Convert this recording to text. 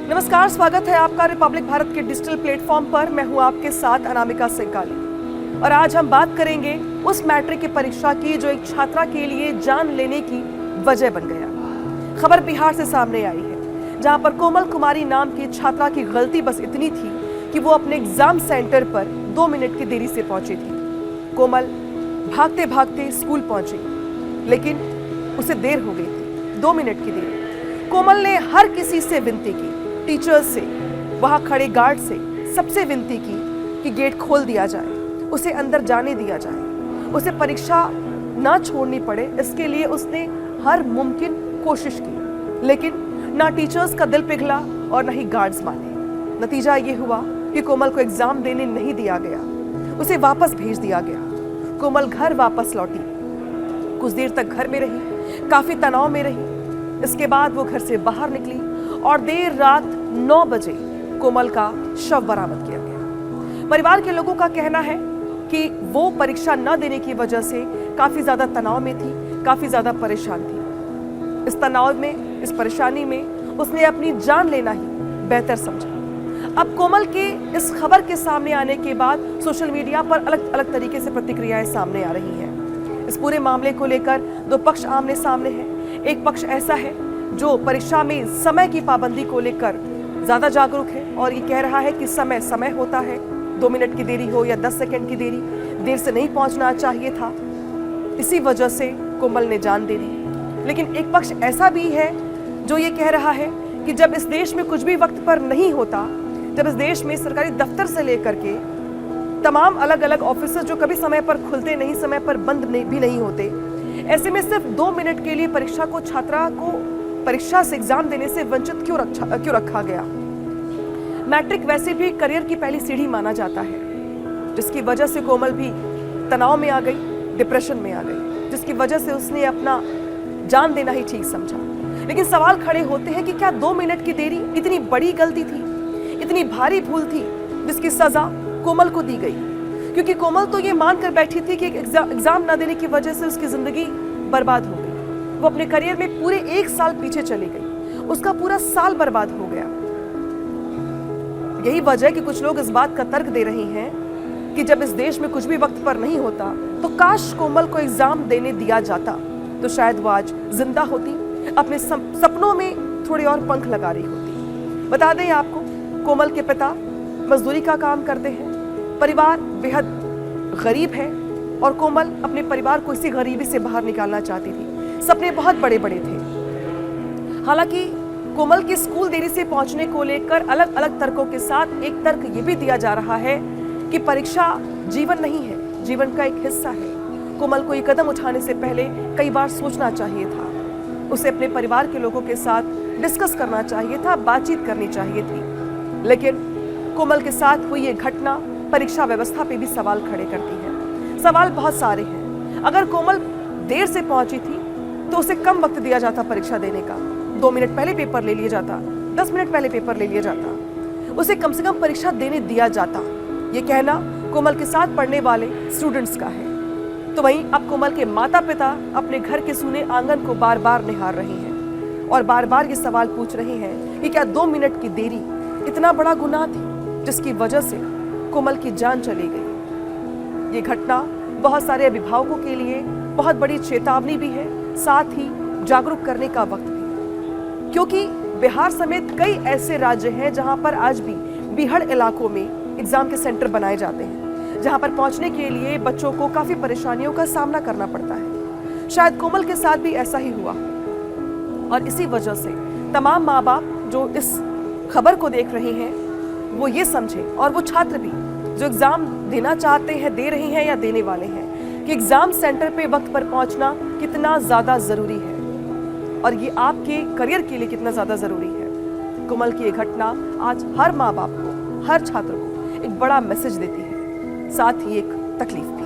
नमस्कार, स्वागत है आपका रिपब्लिक भारत के डिजिटल प्लेटफॉर्म पर। मैं हूं आपके साथ अनामिका सिंघाली और आज हम बात करेंगे उस मैट्रिक की परीक्षा की जो एक छात्रा के लिए जान लेने की वजह बन गया। खबर बिहार से सामने आई है, जहां पर कोमल कुमारी नाम की छात्रा की गलती बस इतनी थी कि वो अपने एग्जाम सेंटर पर 2 मिनट की देरी से पहुंची थी। कोमल भागते भागते स्कूल पहुंची, लेकिन उसे देर हो गई थी, 2 मिनट की देर। कोमल ने हर किसी से विनती की, टीचर्स से, वहां खड़े गार्ड से, सबसे विनती की कि गेट खोल दिया जाए, उसे अंदर जाने दिया जाए, उसे परीक्षा ना छोड़नी पड़े। इसके लिए उसने हर मुमकिन कोशिश की, लेकिन ना टीचर्स का दिल पिघला और ना ही गार्ड्स माने। नतीजा ये हुआ कि कोमल को एग्जाम देने नहीं दिया गया, उसे वापस भेज दिया गया। कोमल घर वापस लौटी, कुछ देर तक घर में रही, काफी तनाव में रही। इसके बाद वो घर से बाहर निकली और देर रात 9 बजे कोमल का शव बरामद किया गया। परिवार के लोगों का कहना है कि वो परीक्षा न देने की वजह से काफी ज्यादा तनाव में थी, काफी ज्यादा परेशान थी। इस तनाव में, इस परेशानी में उसने अपनी जान लेना ही बेहतर समझा। अब कोमल के इस खबर के सामने आने के बाद सोशल मीडिया पर अलग अलग तरीके से प्रतिक्रियाएं सामने आ रही हैं। इस पूरे मामले को लेकर 2 पक्ष आमने सामने हैं। एक पक्ष ऐसा है जो परीक्षा में समय की पाबंदी को लेकर ज्यादा जागरूक है और ये कह रहा है कि समय समय होता है, 2 मिनट की देरी हो या 10 सेकंड की देरी, देर से नहीं पहुंचना चाहिए था, इसी वजह से कोमल ने जान दे दी। लेकिन एक पक्ष ऐसा भी है जो ये कह रहा है कि जब इस देश में कुछ भी वक्त पर नहीं होता, जब इस देश में सरकारी दफ्तर से लेकर के तमाम अलग अलग ऑफिस जो कभी समय पर खुलते नहीं, समय पर बंद भी नहीं होते, ऐसे में सिर्फ 2 मिनट के लिए परीक्षा को, छात्रा को परीक्षा से, एग्जाम देने से वंचित क्यों रखा गया। मैट्रिक वैसे भी करियर की पहली सीढ़ी माना जाता है, जिसकी वजह से कोमल भी तनाव में आ गई, डिप्रेशन में आ गई, जिसकी वजह से उसने अपना जान देना ही ठीक समझा। लेकिन सवाल खड़े होते हैं कि क्या 2 मिनट की देरी इतनी बड़ी गलती थी, इतनी भारी भूल थी जिसकी सजा कोमल को दी गई? क्योंकि कोमल तो ये मानकर बैठी थी कि एग्जाम ना देने की वजह से उसकी जिंदगी बर्बाद हो गई। वो अपने करियर में पूरे 1 साल पीछे चली गई, उसका पूरा साल बर्बाद हो गया। यही वजह है कि कुछ लोग इस बात का तर्क दे रहे हैं कि जब इस देश में कुछ भी वक्त पर नहीं होता तो काश कोमल को एग्जाम देने दिया जाता, तो शायद वो आज जिंदा होती, अपने सपनों में थोड़े और पंख लगा रही होती। बता दें आपको, कोमल के पिता मजदूरी का काम करते हैं, परिवार बेहद गरीब है और कोमल अपने परिवार को इसी गरीबी से बाहर निकालना चाहती थी। सपने बहुत बड़े बड़े थे। हालांकि कोमल के स्कूल देरी से पहुंचने को लेकर अलग अलग तर्कों के साथ एक तर्क ये भी दिया जा रहा है कि परीक्षा जीवन नहीं है, जीवन का एक हिस्सा है। कोमल को ये कदम उठाने से पहले कई बार सोचना चाहिए था, उसे अपने परिवार के लोगों के साथ डिस्कस करना चाहिए था, बातचीत करनी चाहिए थी। लेकिन कोमल के साथ हुई ये घटना परीक्षा व्यवस्था पे भी सवाल खड़े करती है। सवाल बहुत सारे हैं। अगर कोमल देर से पहुंची थी तो उसे कम वक्त दिया जाता परीक्षा देने का, 2 मिनट पहले पेपर ले लिया जाता, 10 मिनट पहले पेपर ले लिया जाता, उसे कम से कम परीक्षा देने दिया जाता। ये कहना कोमल के साथ पढ़ने वाले स्टूडेंट्स का है। तो वहीं अब कोमल के माता पिता अपने घर के सूने आंगन को बार बार निहार रहे हैं और बार बार ये सवाल पूछ रहे हैं कि क्या 2 मिनट की देरी इतना बड़ा गुनाह थी जिसकी वजह से कोमल की जान चली गई। ये घटना बहुत सारे अभिभावकों के लिए बहुत बड़ी चेतावनी भी है, साथ ही जागरूक करने का वक्त भी, क्योंकि बिहार समेत कई ऐसे राज्य हैं जहां पर आज भी बीहड़ इलाकों में एग्जाम के सेंटर बनाए जाते हैं, जहां पर पहुंचने के लिए बच्चों को काफी परेशानियों का सामना करना पड़ता है। शायद कोमल के साथ भी ऐसा ही हुआ और इसी वजह से तमाम माँ बाप जो इस खबर को देख रहे हैं वो ये समझे, और वो छात्र भी जो एग्जाम देना चाहते हैं, दे रहे हैं या देने वाले हैं, कि एग्जाम सेंटर पे वक्त पर पहुंचना कितना ज्यादा जरूरी है और ये आपके करियर के लिए कितना ज्यादा जरूरी है। कोमल की ये घटना आज हर माँ बाप को, हर छात्र को एक बड़ा मैसेज देती है, साथ ही एक तकलीफ भी।